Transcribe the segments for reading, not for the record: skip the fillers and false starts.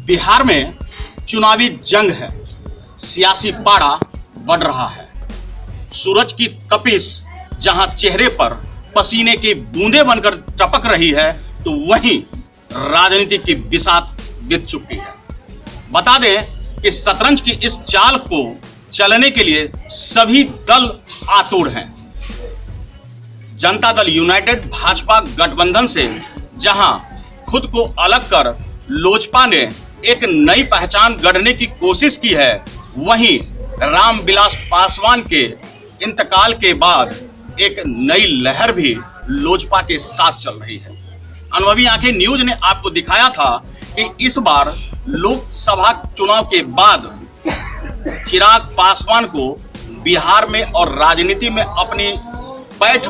बिहार में चुनावी जंग है, सियासी पारा बढ़ रहा है। सूरज की तपिश जहां चेहरे पर पसीने की बूंदें बनकर टपक रही है, तो वहीं राजनीति की बिसात बीत चुकी है। बता दें कि शतरंज की इस चाल को चलने के लिए सभी दल आतुर हैं। जनता दल यूनाइटेड भाजपा गठबंधन से जहां खुद को अलग कर लोजपा ने एक नई पहचान गढ़ने की कोशिश की है, वहीं रामविलास पासवान के इंतकाल के बाद एक नई लहर भी लोजपा के साथ चल रही है। अनुभवी आंखें न्यूज ने आपको दिखाया था कि इस बार लोकसभा चुनाव के बाद चिराग पासवान को बिहार में और राजनीति में अपनी पैठ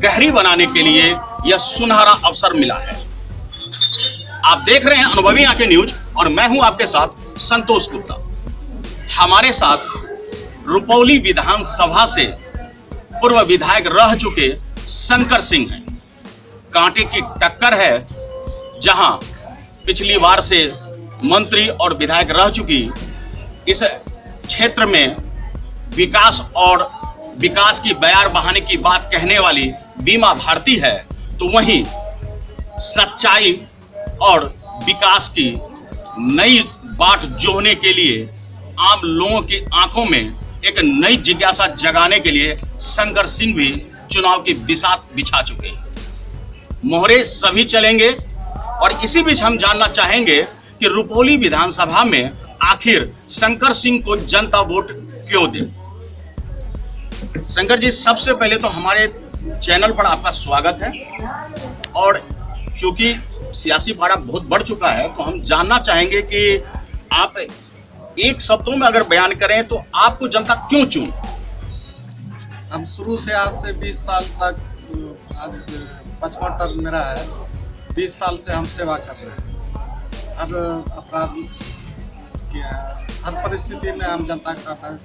गहरी बनाने के लिए यह सुनहरा अवसर मिला है। आप देख रहे हैं अनुभवी आंखें न्यूज और मैं हूं आपके साथ संतोष गुप्ता। हमारे साथ रुपौली विधानसभा से पूर्व विधायक रह चुके शंकर सिंह हैं। कांटे की टक्कर है, जहां पिछली बार से मंत्री और विधायक रह चुकी इस क्षेत्र में विकास की बयार बहाने की बात कहने वाली बीमा भारती है, तो वहीं सच्चाई और विकास की नई बाट जोहने के लिए आम लोगों की आंखों में एक नई जिज्ञासा जगाने के लिए शंकर सिंह भी चुनाव की बिसात बिछा चुके हैं। मोहरे सभी चलेंगे और इसी बीच हम जानना चाहेंगे कि रुपौली विधानसभा में आखिर शंकर सिंह को जनता वोट क्यों दे। शंकर जी, सबसे पहले तो हमारे चैनल पर आपका स्वागत है, और चूंकि सियासी पारा बहुत बढ़ चुका है तो हम जानना चाहेंगे कि आप एक शब्दों में अगर बयान करें तो आपको जनता क्यों चुनी। हम शुरू से आज से 20 साल तक, आज 55वां टर्म मेरा है, 20 साल से हम सेवा कर रहे हैं। हर अपराध की हर परिस्थिति में हम जनता के साथ हैं,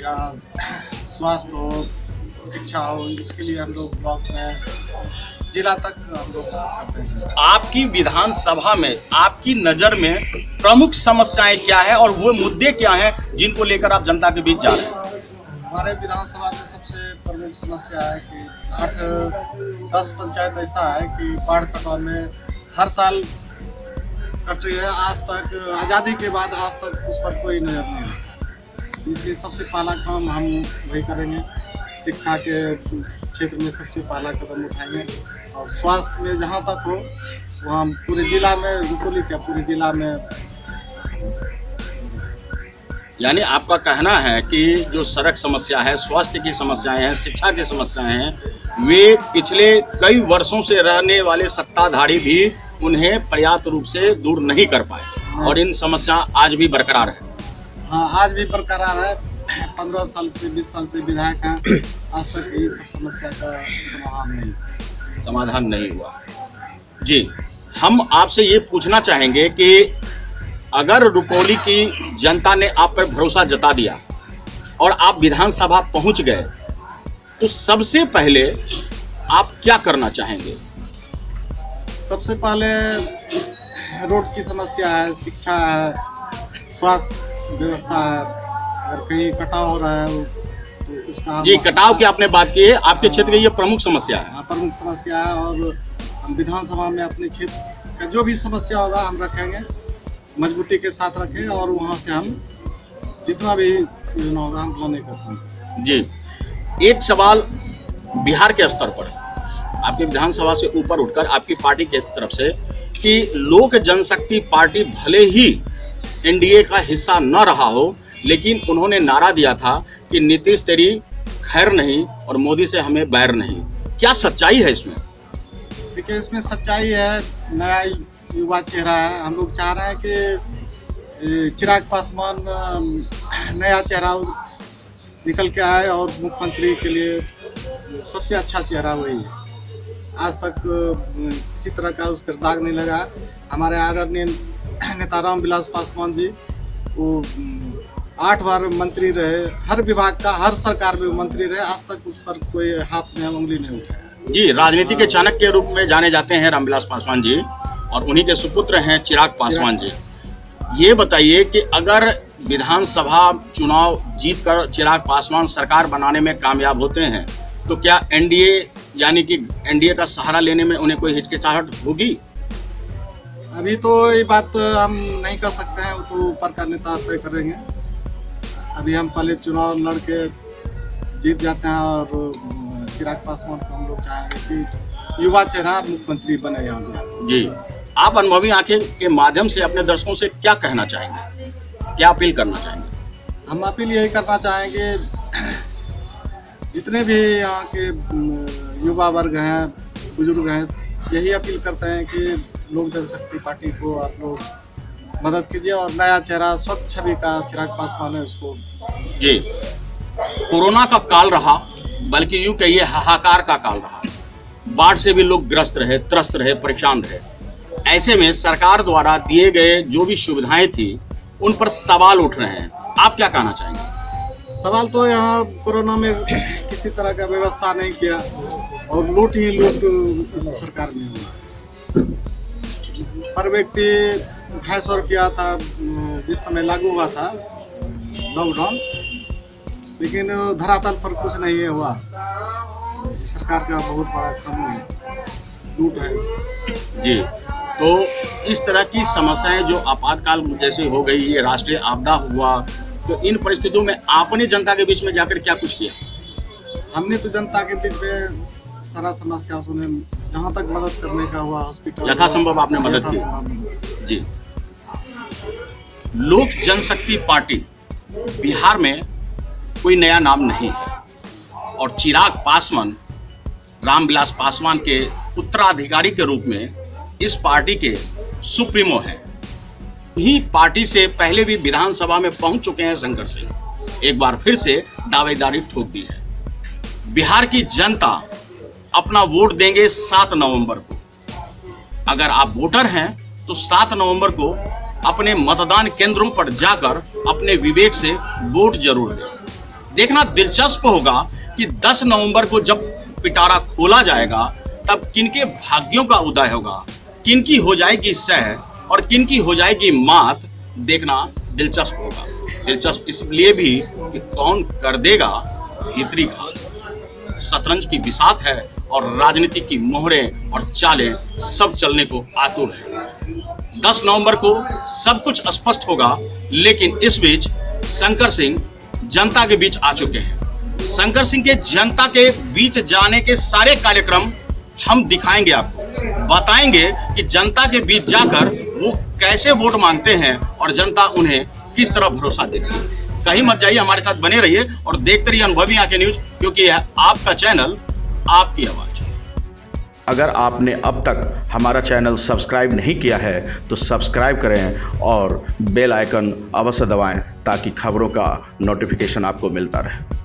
या स्वास्थ्य हो, शिक्षा हो, इसके लिए हम लोग ब्लॉक में, जिला तक हम लोग करते हैं। आपकी विधानसभा में आपकी नज़र में प्रमुख समस्याएं क्या है और वो मुद्दे क्या हैं जिनको लेकर आप जनता के बीच जा रहे हैं। हमारे विधानसभा में सबसे प्रमुख समस्या है कि 8-10 पंचायत ऐसा है कि बाढ़ कटाव में हर साल कट रही है। आज तक, आज़ादी के बाद आज तक उस पर कोई नज़र नहीं है। इसलिए सबसे पहला काम हम वही करेंगे। शिक्षा के क्षेत्र में सबसे पहला कदम उठाएंगे, और स्वास्थ्य में जहाँ तक हो वहाँ पूरे जिला में, रुपौली क्या पूरे जिला में। यानी आपका कहना है कि जो सड़क समस्या है, स्वास्थ्य की समस्याएं हैं, शिक्षा की समस्याएं हैं, वे पिछले कई वर्षों से रहने वाले सत्ताधारी भी उन्हें पर्याप्त रूप से दूर नहीं कर पाए, और इन समस्या आज भी बरकरार है। हाँ, आज भी बरकरार है। 15 साल से 20 साल से विधायक हैं, आज तक ये सब समस्या का समाधान नहीं हुआ। जी, हम आपसे ये पूछना चाहेंगे कि अगर रुपौली की जनता ने आप पर भरोसा जता दिया और आप विधानसभा पहुंच गए, तो सबसे पहले आप क्या करना चाहेंगे। सबसे पहले रोड की समस्या है, शिक्षा है, स्वास्थ्य व्यवस्था है। अगर कहीं कटाव हो रहा है तो उसका, जी, कटाव की आपने बात की है, आपके क्षेत्र की ये प्रमुख समस्या है। प्रमुख समस्या है, और हम विधानसभा में अपने क्षेत्र का जो भी समस्या होगा हम रखेंगे, मजबूती के साथ रखें, और वहाँ से हम जितना भी योजना होगा हम लाने करते हैं। जी, एक सवाल बिहार के स्तर पर, आपकी विधानसभा से ऊपर उठकर आपकी पार्टी के तरफ से, कि लोक जनशक्ति पार्टी भले ही एनडीए का हिस्सा न रहा हो, लेकिन उन्होंने नारा दिया था कि नीतीश तेरी खैर नहीं और मोदी से हमें बैर नहीं। क्या सच्चाई है इसमें। देखिए, इसमें सच्चाई है। नया युवा चेहरा है। हम लोग चाह रहे हैं कि चिराग पासवान नया चेहरा निकल के आए, और मुख्यमंत्री के लिए सबसे अच्छा चेहरा वही है। आज तक किसी तरह का उस पर दाग नहीं लगा। हमारे आदरणीय नेता रामविलास पासवान जी, वो 8 बार मंत्री रहे, हर विभाग का, हर सरकार में मंत्री रहे, आज तक उस पर कोई हाथ में उंगली नहीं उठाया। जी, राजनीति के चाणक्य के रूप में जाने जाते हैं रामविलास पासवान जी। और उन्हीं के सुपुत्र हैं चिराग पासवान जी। ये बताइए कि अगर विधानसभा चुनाव जीतकर चिराग पासवान सरकार बनाने में कामयाब होते हैं तो क्या एनडीए यानी कि एनडीए का सहारा लेने में उन्हें कोई हिचकिचाहट होगी? अभी तो ये बात हम नहीं कर सकते हैं, वो तो ऊपर का नेता तय करेंगे। अभी हम पहले चुनाव लड़के जीत जाते हैं और चिराग पासवान को हम लोग चाहेंगे कि युवा चेहरा मुख्यमंत्री बने यहाँ बिहार। जी, आप अनुभवी आंखें के माध्यम से अपने दर्शकों से क्या कहना चाहेंगे, क्या अपील करना चाहेंगे? हम अपील यही करना चाहेंगे, जितने भी यहाँ के युवा वर्ग हैं, बुजुर्ग हैं, यही अपील करते हैं कि लोक जनशक्ति पार्टी को आप लोग मदद कीजिए और नया चेहरा स्वच्छ छवि का चिराग पासवान है उसको। जी, कोरोना का काल रहा, बल्कि यूं कहिए हाहाकार का काल रहा। बाढ़ से भी लोग ग्रस्त रहे, त्रस्त रहे, परेशान रहे। ऐसे में सरकार द्वारा दिए गए जो भी सुविधाएं थी उन पर सवाल उठ रहे हैं। आप क्या कहना चाहेंगे? सवाल तो यहाँ कोरोना में किसी तरह का व्यवस्था नहीं किया और लूट ही लूट इस सरकार में हुआ। पर व्यक्ति 250 रुपया था जिस समय लागू हुआ था लॉकडाउन, लेकिन धरातल पर कुछ नहीं हुआ। सरकार का बहुत बड़ा कम लूट है। जी, तो इस तरह की समस्याएं जो आपातकाल जैसे हो गई, ये राष्ट्रीय आपदा हुआ, तो इन परिस्थितियों में आपने जनता के बीच में जाकर क्या कुछ किया? हमने तो जनता के बीच में सारा समस्या सुने, जहाँ तक मदद करने का हुआ हॉस्पिटल यथासंभव आपने मदद की। जी, लोक जनशक्ति पार्टी बिहार में कोई नया नाम नहीं है और चिराग पासवान रामविलास पासवान के उत्तराधिकारी के रूप में इस पार्टी के सुप्रीमो हैं। ही पार्टी से पहले भी विधानसभा में पहुंच चुके हैं शंकर सिंह। एक बार फिर से दावेदारी ठोक दी है। बिहार की जनता अपना वोट देंगे 7 नवंबर को। अगर आप वोटर हैं तो 7 नवंबर को अपने मतदान केंद्रों पर जाकर अपने विवेक से वोट जरूर दें। देखना दिलचस्प होगा कि 10 नवंबर को जब पिटारा खोला जाएगा तब किनके भाग्यों का उदय होगा, किनकी हो जाएगी सह और किनकी हो जाएगी मात। देखना दिलचस्प होगा। दिलचस्प इसलिए भी कि कौन कर देगा भीतरी घात। शतरंज की बिसात है और राजनीति की मोहरें और चालें सब चलने को आतुर है। 10 नवंबर को सब कुछ स्पष्ट होगा, लेकिन इस बीच शंकर सिंह जनता के बीच आ चुके हैं। शंकर सिंह के जनता के बीच जाने के सारे कार्यक्रम हम दिखाएंगे, आपको बताएंगे कि जनता के बीच जाकर वो कैसे वोट मांगते हैं और जनता उन्हें किस तरह भरोसा देती है। कहीं मत जाइए, हमारे साथ बने रहिए और देखते रहिए अनुभवी आंखें न्यूज, क्योंकि यह आपका चैनल, आपकी आवाज। अगर आपने अब तक हमारा चैनल सब्सक्राइब नहीं किया है तो सब्सक्राइब करें और बेल आइकन अवश्य दबाएं ताकि खबरों का नोटिफिकेशन आपको मिलता रहे।